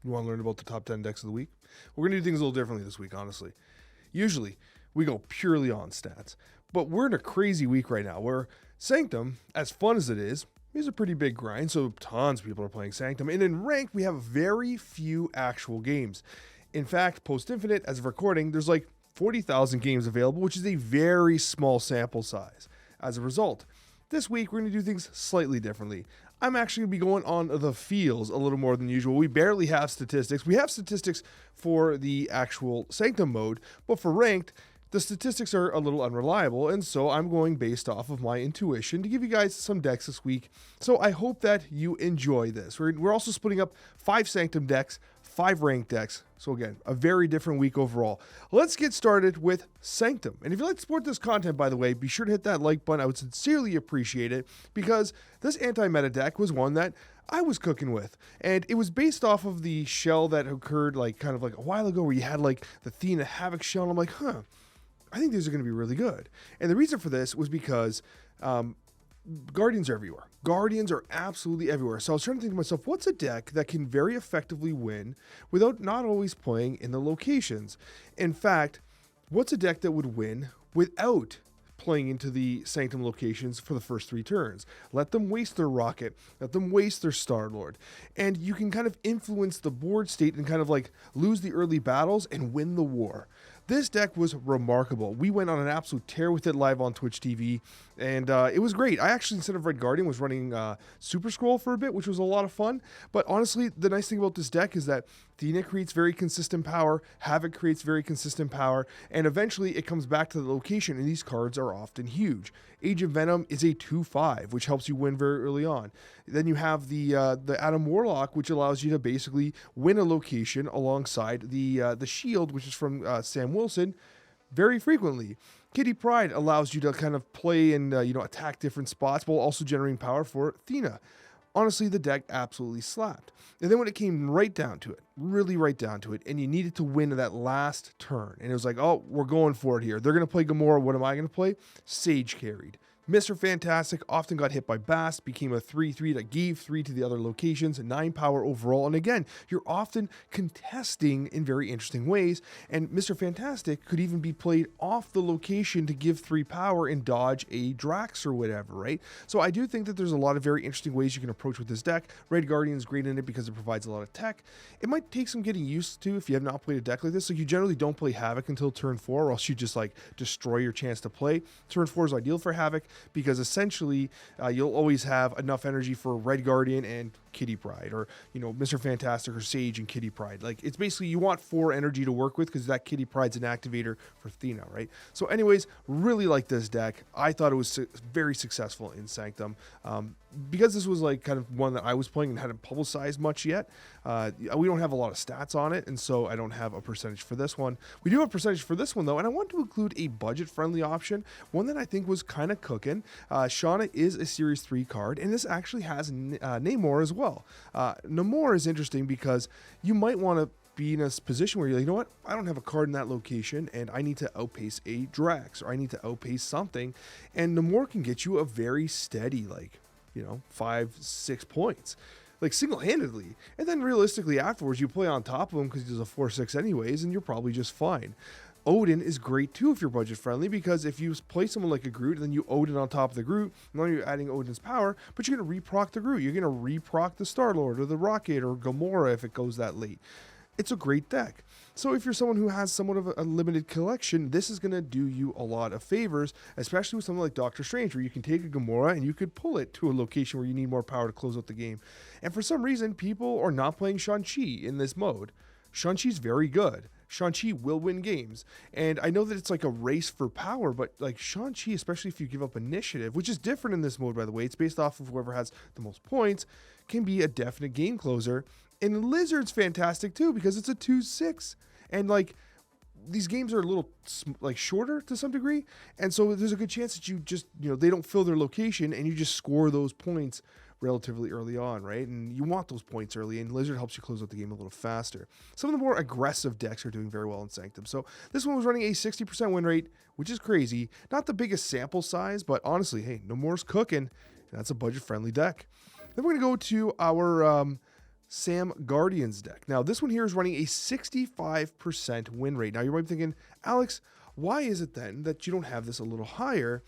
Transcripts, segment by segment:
You want to learn about the top 10 decks of the week? We're going to do things a little differently this week, honestly. Usually, we go purely on stats. But we're in a crazy week right now where Sanctum, as fun as it is a pretty big grind, so tons of people are playing Sanctum. And in Ranked, we have very few actual games. In fact, post-Infinite, as of recording, there's like 40,000 games available, which is a very small sample size. As a result, this week we're going to do things slightly differently. I'm actually going to be going on the fields a little more than usual. We barely have statistics. We have statistics for the actual Sanctum mode, but for Ranked, the statistics are a little unreliable, and so I'm going based off of my intuition to give you guys some decks this week. So I hope that you enjoy this. We're also splitting up 5 Sanctum decks, 5 Ranked decks. So again, a very different week overall. Let's get started with Sanctum. And if you like to support this content, by the way, be sure to hit that like button. I would sincerely appreciate it, because this anti-meta deck was one that I was cooking with, and it was based off of the shell that occurred kind of like a while ago, where you had like the Athena Havoc shell, and I'm like, I think these are going to be really good. And the reason for this was because Guardians are everywhere. Guardians are absolutely everywhere. So I was trying to think to myself, what's a deck that can very effectively win without not always playing in the locations? In fact, what's a deck that would win without playing into the Sanctum locations for the first 3 turns? Let them waste their Rocket, let them waste their Star-Lord, and you can kind of influence the board state and kind of like lose the early battles and win the war. This deck was remarkable. We went on an absolute tear with it live on Twitch TV, and it was great. I actually, instead of Red Guardian, was running Super Scroll for a bit, which was a lot of fun. But honestly, the nice thing about this deck is that Athena creates very consistent power, Havoc creates very consistent power, and eventually it comes back to the location, and these cards are often huge. Age of Venom is a 2/5, which helps you win very early on. Then you have the Adam Warlock, which allows you to basically win a location alongside the Shield, which is from Sam Wilson, very frequently. Kitty Pryde allows you to kind of play and attack different spots while also generating power for Athena. Honestly, the deck absolutely slapped. And then when it came right down to it, really right down to it, and you needed to win that last turn, and it was like, oh, we're going for it here. They're going to play Gamora. What am I going to play? Sage carried. Mr. Fantastic often got hit by Bast, became a 3/3 that gave 3 to the other locations, 9 power overall. And again, you're often contesting in very interesting ways. And Mr. Fantastic could even be played off the location to give 3 power and dodge a Drax or whatever, right? So I do think that there's a lot of very interesting ways you can approach with this deck. Red Guardian is great in it because it provides a lot of tech. It might take some getting used to if you have not played a deck like this. So you generally don't play Havoc until turn 4, or else you just like destroy your chance to play. Turn 4 is ideal for Havoc, because essentially you'll always have enough energy for Red Guardian and Kitty Pryde, or Mr. Fantastic or Sage and Kitty Pryde. Like, it's basically you want 4 energy to work with, because that Kitty Pryde's an activator for Athena, right? So anyways, really like this deck. I thought it was very successful in Sanctum. Because this was like kind of one that I was playing and hadn't publicized much yet, we don't have a lot of stats on it, and so I don't have a percentage for this one. We do have a percentage for this one, though, and I want to include a budget-friendly option, one that I think was kind of cooking. Shauna is a Series 3 card, and this actually has Namor as well. Namor is interesting because you might want to be in a position where you're like, you know what, I don't have a card in that location, and I need to outpace a Drax, or I need to outpace something, and Namor can get you a very steady, 5-6 points, like single-handedly, and then realistically afterwards you play on top of him because he does a 4/6 anyways, and you're probably just fine. Odin is great too if you're budget friendly, because if you play someone like a Groot and then you Odin on top of the Groot, not only you're adding Odin's power, but you're going to reproc the Groot, you're going to reproc the Star-Lord or the Rocket or Gamora if it goes that late. It's a great deck. So if you're someone who has somewhat of a limited collection, this is going to do you a lot of favors, especially with something like Doctor Strange, where you can take a Gamora and you could pull it to a location where you need more power to close out the game. And for some reason, people are not playing Shang-Chi in this mode. Shang-Chi's very good. Shang-Chi will win games. And I know that it's like a race for power, but like Shang-Chi, especially if you give up initiative, which is different in this mode, by the way, it's based off of whoever has the most points, can be a definite game closer. And Lizard's fantastic too, because it's a 2/6. And like, these games are a little like shorter to some degree. And so there's a good chance that you just, they don't fill their location and you just score those points relatively early on, right? And you want those points early, and Lizard helps you close out the game a little faster. Some of the more aggressive decks are doing very well in Sanctum. So this one was running a 60% win rate, which is crazy. Not the biggest sample size, but honestly, hey, Namor's cooking. That's a budget-friendly deck. Then we're going to go to our Sam Guardian's deck. Now, this one here is running a 65% win rate. Now, you might be thinking, Alex, why is it then that you don't have this a little higher?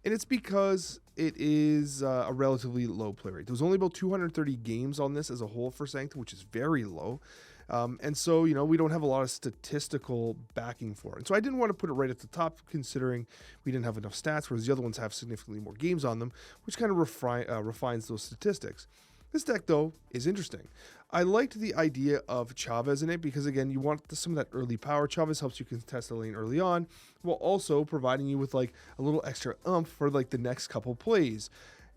And it's because it is a relatively low play rate. There's only about 230 games on this as a whole for Sanctum, which is very low. And so, we don't have a lot of statistical backing for it. And so I didn't want to put it right at the top, considering we didn't have enough stats, whereas the other ones have significantly more games on them, which kind of refines those statistics. This deck, though, is interesting. I liked the idea of Chavez in it because, again, you want some of that early power. Chavez helps you contest the lane early on, while also providing you with, a little extra oomph for, the next couple plays.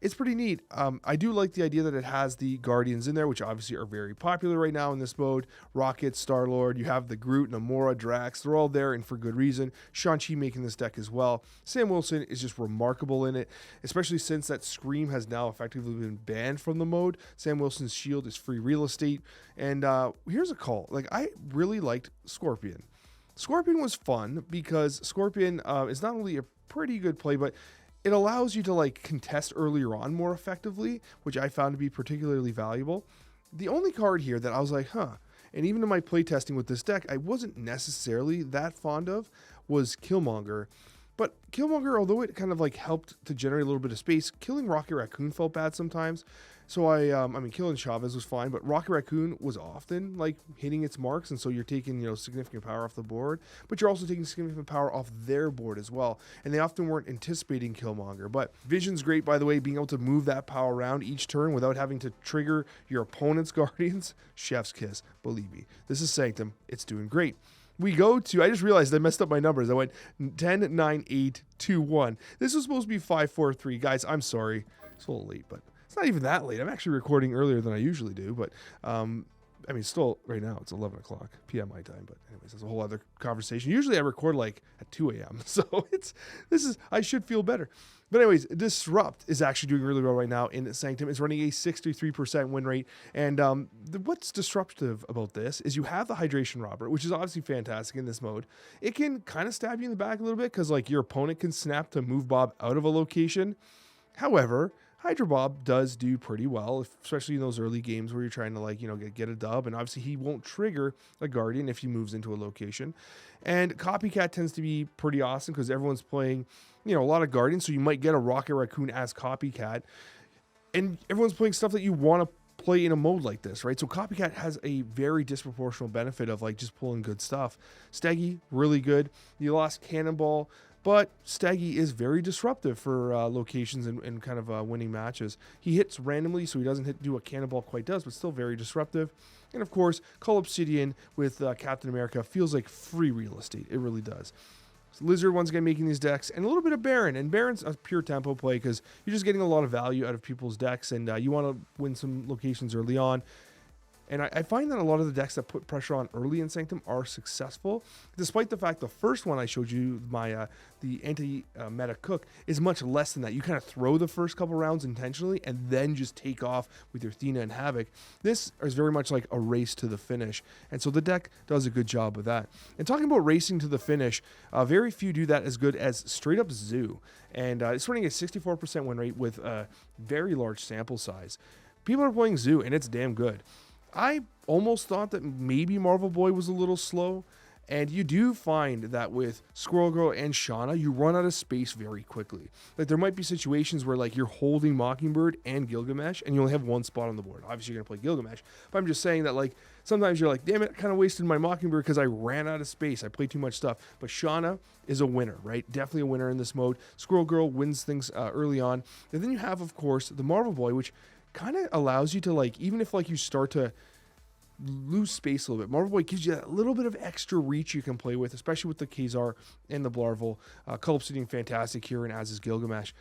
It's pretty neat. I do like the idea that it has the Guardians in there, which obviously are very popular right now in this mode. Rocket, Star-Lord, you have the Groot, Namora, Drax. They're all there and for good reason. Shang-Chi making this deck as well. Sam Wilson is just remarkable in it, especially since that Scream has now effectively been banned from the mode. Sam Wilson's shield is free real estate. And here's a call. I really liked Scorpion. Scorpion was fun because Scorpion is not only a pretty good play, but it allows you to contest earlier on more effectively, which I found to be particularly valuable. The only card here that I was and even in my playtesting with this deck, I wasn't necessarily that fond of, was Killmonger. But Killmonger, although it kind of helped to generate a little bit of space, killing Rocket Raccoon felt bad sometimes. So killing Chavez was fine, but Rocket Raccoon was often hitting its marks, and so you're taking significant power off the board, but you're also taking significant power off their board as well. And they often weren't anticipating Killmonger. But Vision's great, by the way, being able to move that power around each turn without having to trigger your opponent's Guardians. Chef's kiss, believe me. This is Sanctum. It's doing great. We go to, I just realized I messed up my numbers. I went 10, 9, 8, 2, 1. This was supposed to be 5, 4, 3. Guys, I'm sorry. It's a little late, but it's not even that late. I'm actually recording earlier than I usually do, but still right now it's 11 o'clock p.m. my time, but anyways, that's a whole other conversation. Usually I record at 2 a.m. So I should feel better. But anyways, Disrupt is actually doing really well right now in Sanctum. It's running a 63% win rate. And what's disruptive about this is you have the Hydration Robber, which is obviously fantastic in this mode. It can kind of stab you in the back a little bit because your opponent can snap to move Bob out of a location. However, Hydra Bob does do pretty well, especially in those early games where you're trying to get a dub, and obviously he won't trigger a Guardian if he moves into a location. And Copycat tends to be pretty awesome because everyone's playing, a lot of Guardians, so you might get a Rocket Raccoon as Copycat, and everyone's playing stuff that you want to play in a mode like this, right? So Copycat has a very disproportional benefit of just pulling good stuff. Steggy, really good. You lost Cannonball, but Steggy is very disruptive for locations and kind of winning matches. He hits randomly, so he doesn't do what Cannonball quite does, but still very disruptive. And of course, Cull Obsidian with Captain America feels like free real estate. It really does. So Lizard once again making these decks, and a little bit of Baron. And Baron's a pure tempo play because you're just getting a lot of value out of people's decks, and you want to win some locations early on. And I find that a lot of the decks that put pressure on early in Sanctum are successful, despite the fact the first one I showed you, the anti-meta Cook, is much less than that. You kind of throw the first couple rounds intentionally and then just take off with your Athena and Havoc. This is very much like a race to the finish, and so the deck does a good job of that. And talking about racing to the finish, very few do that as good as straight up Zoo, and it's running a 64% win rate with a very large sample size. People are playing Zoo, and it's damn good. I almost thought that maybe Marvel Boy was a little slow, and you do find that with Squirrel Girl and Shauna, you run out of space very quickly. There might be situations where you're holding Mockingbird and Gilgamesh, and you only have one spot on the board. Obviously, you're going to play Gilgamesh, but I'm just saying that sometimes you're damn it, I kind of wasted my Mockingbird because I ran out of space. I played too much stuff. But Shauna is a winner, right? Definitely a winner in this mode. Squirrel Girl wins things early on. And then you have, of course, the Marvel Boy, which kind of allows you to even if you start to lose space a little bit, Marvel Boy gives you that little bit of extra reach you can play with, especially with the Khazar and the Blarvel. Cull Obsidian fantastic here, and as is Gilgamesh.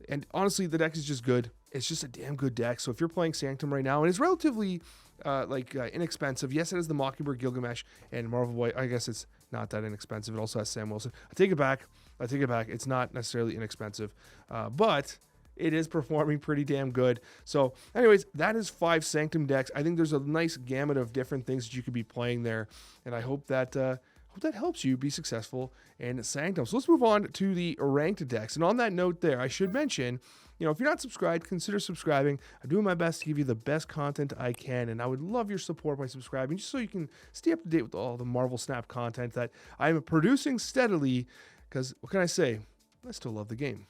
And honestly, the deck is just good. It's just a damn good deck. So if you're playing Sanctum right now, and it's relatively inexpensive. Yes, it has the Mockingbird, Gilgamesh, and Marvel Boy. I guess it's not that inexpensive. It also has Sam Wilson. I take it back. It's not necessarily inexpensive, but it is performing pretty damn good. So anyways, that is 5 Sanctum decks. I think there's a nice gamut of different things that you could be playing there, and I hope that helps you be successful in Sanctum. So let's move on to the ranked decks. And on that note there, I should mention if you're not subscribed, consider subscribing. I'm doing my best to give you the best content I can, and I would love your support by subscribing, just so you can stay up to date with all the Marvel Snap content that I'm producing steadily, because what can I say? I still love the game.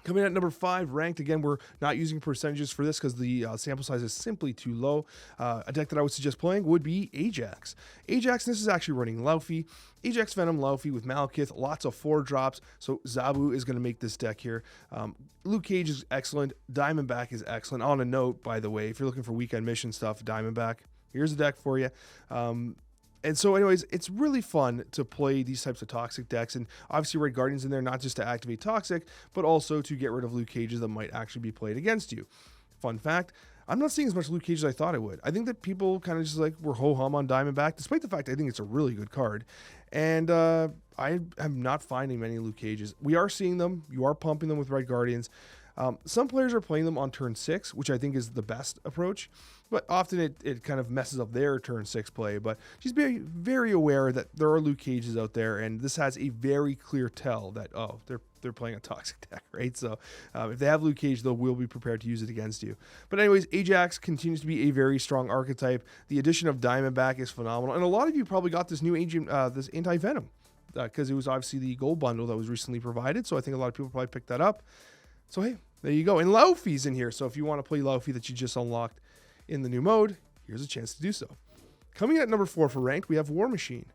Coming at number 5, ranked. Again, we're not using percentages for this because the sample size is simply too low. A deck that I would suggest playing would be Ajax. Ajax, this is actually running Laufey. Ajax Venom Laufey with Malekith, lots of 4 drops, so Zabu is going to make this deck here. Luke Cage is excellent. Diamondback is excellent. On a note, by the way, if you're looking for weekend mission stuff, Diamondback, here's a deck for you. And so anyways, it's really fun to play these types of toxic decks, and obviously Red Guardian's in there not just to activate toxic, but also to get rid of Luke Cages that might actually be played against you. Fun fact, I'm not seeing as much Luke Cage as I thought I would. I think that people kind of just like were ho-hum on Diamondback, despite the fact I think it's a really good card. And I am not finding many Luke Cages. We are seeing them. You are pumping them with Red Guardians. Some players are playing them on turn 6, which I think is the best approach, but often it kind of messes up their turn 6 play. But just be very aware that there are Luke Cages out there, and this has a very clear tell that, oh, they're playing a toxic deck, right? So if they have Luke Cage, they will be prepared to use it against you. But anyways, Ajax continues to be a very strong archetype. The addition of Diamondback is phenomenal, and a lot of you probably got this new this anti-venom because it was obviously the gold bundle that was recently provided, so I think a lot of people probably picked that up. So, hey, there you go. And Laufey's in here. So if you want to play Laufey that you just unlocked in the new mode, here's a chance to do so. Coming at number 4 for ranked, we have War Machine.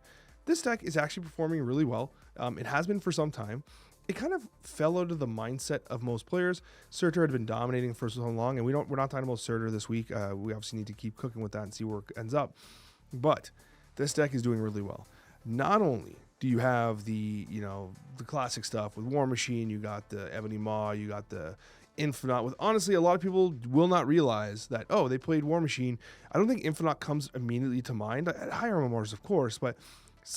This deck is actually performing really well. It has been for some time. It kind of fell out of the mindset of most players. Surtur had been dominating for so long, and we're not talking about Surtur this week. We obviously need to keep cooking with that and see where it ends up. But this deck is doing really well. Not only do you have the classic stuff with War Machine, you got the Ebony Maw, you got the Infinite, with honestly a lot of people will not realize that, oh, they played War Machine. I don't think Infinite comes immediately to mind. At higher MMRs, of course, but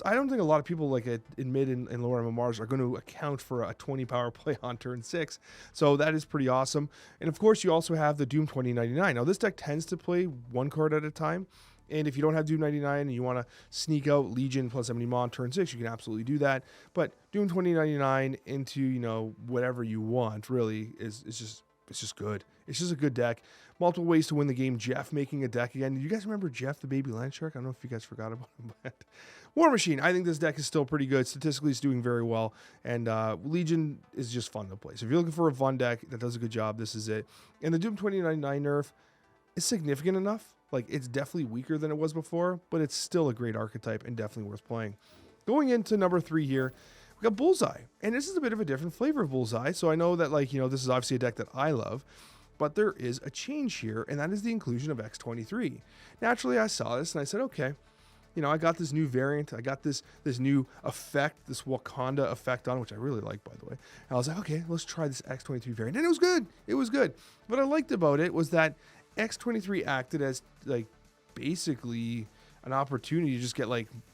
I don't think a lot of people like at mid and lower MMRs are going to account for a 20 power play on turn 6. So that is pretty awesome. And of course, you also have the Doom 2099. Now, this deck tends to play 1 card at a time. And if you don't have Doom 99 and you want to sneak out Legion plus Ebony Maw on turn 6, you can absolutely do that. But Doom 2099 into, whatever you want really is just good. It's just a good deck. Multiple ways to win the game. Jeff making a deck again. Do you guys remember Jeff, the baby land shark? I don't know if you guys forgot about him. But War Machine, I think this deck is still pretty good. Statistically, it's doing very well. And Legion is just fun to play. So if you're looking for a fun deck that does a good job, this is it. And the Doom 2099 nerf is significant enough. Like, it's definitely weaker than it was before, but it's still a great archetype and definitely worth playing. Going into number 3 here, we got Bullseye. And this is a bit of a different flavor of Bullseye. So I know that, this is obviously a deck that I love, but there is a change here, and that is the inclusion of X23. Naturally, I saw this and I said, okay, I got this new variant. I got this new effect, this Wakanda effect on, which I really like, by the way. And I was like, okay, let's try this X23 variant. And it was good. It was good. What I liked about it was that X23 acted as basically an opportunity to just get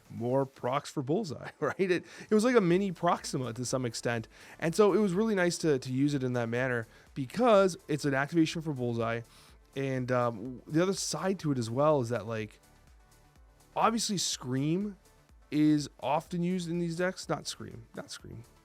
more procs for Bullseye, right? It was like a mini Proxima to some extent. And so it was really nice to use it in that manner because it's an activation for Bullseye. And the other side to it as well is that obviously Scream is often used in these decks. Not Scream.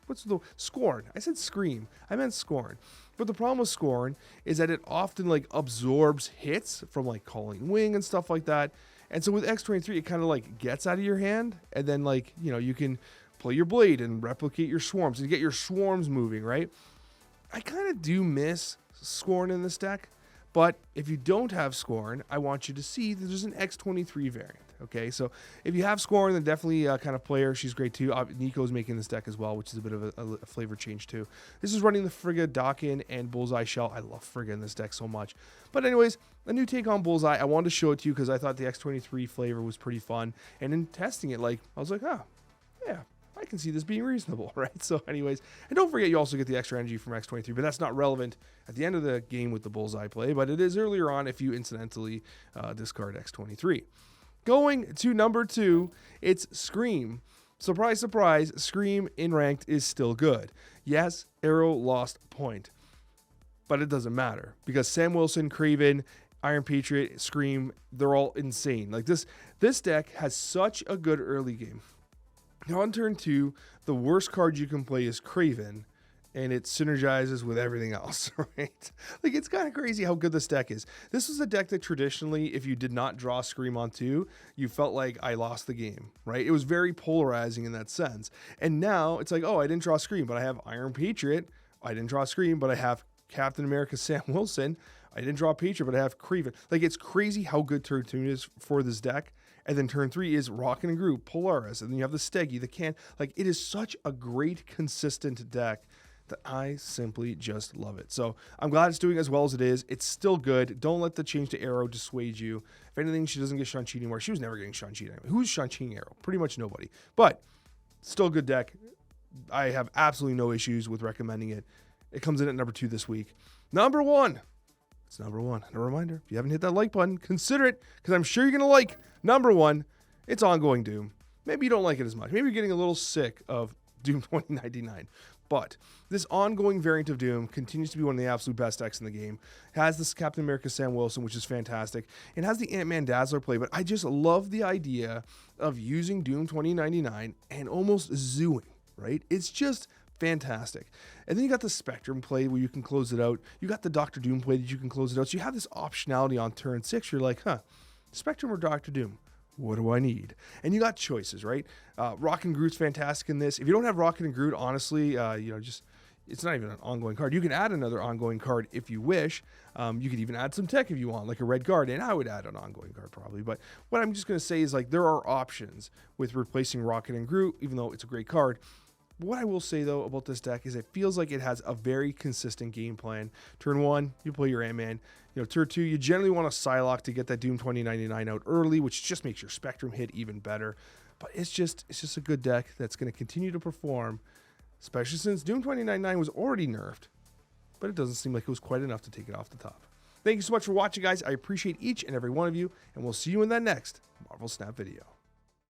What's the Scorn? I said Scream. I meant Scorn. But the problem with Scorn is that it often absorbs hits from Calling Wing and stuff like that. And so with X23, it kind of gets out of your hand, and then you can play your blade and replicate your swarms and get your swarms moving, right? I kind of do miss Scorn in this deck, but if you don't have Scorn, I want you to see that there's an X23 variant. Okay, so if you have Scorn, then definitely kind of play her. She's great too. Nico's making this deck as well, which is a bit of a flavor change too. This is running the Frigga, Dakin, and Bullseye Shell. I love Frigga in this deck so much. But anyways, a new take on Bullseye. I wanted to show it to you because I thought the X23 flavor was pretty fun. And in testing it, I was like, yeah, I can see this being reasonable, right? So anyways, and don't forget you also get the extra energy from X23, but that's not relevant at the end of the game with the Bullseye play, but it is earlier on if you incidentally discard X23. Going to number 2, it's Scream. Surprise, surprise, Scream in ranked is still good. Yes, Arrow lost point, but it doesn't matter because Sam Wilson, Kraven, Iron Patriot, Scream, they're all insane. This deck has such a good early game. Now on turn 2, the worst card you can play is Kraven, and it synergizes with everything else, right? Like, it's kind of crazy how good this deck is. This was a deck that traditionally, if you did not draw Scream on 2, you felt like I lost the game, right? It was very polarizing in that sense. And now it's like, oh, I didn't draw Scream, but I have Iron Patriot. I didn't draw Scream, but I have Captain America Sam Wilson. I didn't draw Patriot, but I have Kraven. Like, it's crazy how good turn 2 is for this deck. And then turn 3 is Rocket and Groot, Polaris, and then you have the Steggy, the Can. Like, it is such a great, consistent deck that I simply just love it. So I'm glad it's doing as well as it is. It's still good. Don't let the change to Arrow dissuade you. If anything, she doesn't get Shang-Chi anymore. She was never getting Shang-Chi anymore. Who's Shang-Chi and Arrow? Pretty much nobody. But still a good deck. I have absolutely no issues with recommending it. It comes in at number 2 this week. Number 1. It's number 1. And a reminder, if you haven't hit that like button, consider it, because I'm sure you're going to like number 1. It's Ongoing Doom. Maybe you don't like it as much. Maybe you're getting a little sick of Doom 2099. But this ongoing variant of Doom continues to be one of the absolute best decks in the game. It has this Captain America Sam Wilson, which is fantastic. It has the Ant-Man Dazzler play, but I just love the idea of using Doom 2099 and almost zooing, right? It's just fantastic. And then you got the Spectrum play where you can close it out. You got the Doctor Doom play that you can close it out. So you have this optionality on turn 6. You're like, Spectrum or Doctor Doom? What do I need? And you got choices, right? Rocket and Groot's fantastic in this. If you don't have Rocket and Groot, honestly, it's not even an ongoing card. You can add another ongoing card if you wish. You could even add some tech if you want, like a red guard, and I would add an ongoing card probably. But what I'm just going to say is, like, there are options with replacing Rocket and Groot, even though it's a great card. What I will say, though, about this deck is it feels like it has a very consistent game plan. Turn 1, you play your Ant-Man. Turn 2, you generally want a Psylocke to get that Doom 2099 out early, which just makes your Spectrum hit even better. But it's just a good deck that's going to continue to perform, especially since Doom 2099 was already nerfed. But it doesn't seem like it was quite enough to take it off the top. Thank you so much for watching, guys. I appreciate each and every one of you, and we'll see you in that next Marvel Snap video.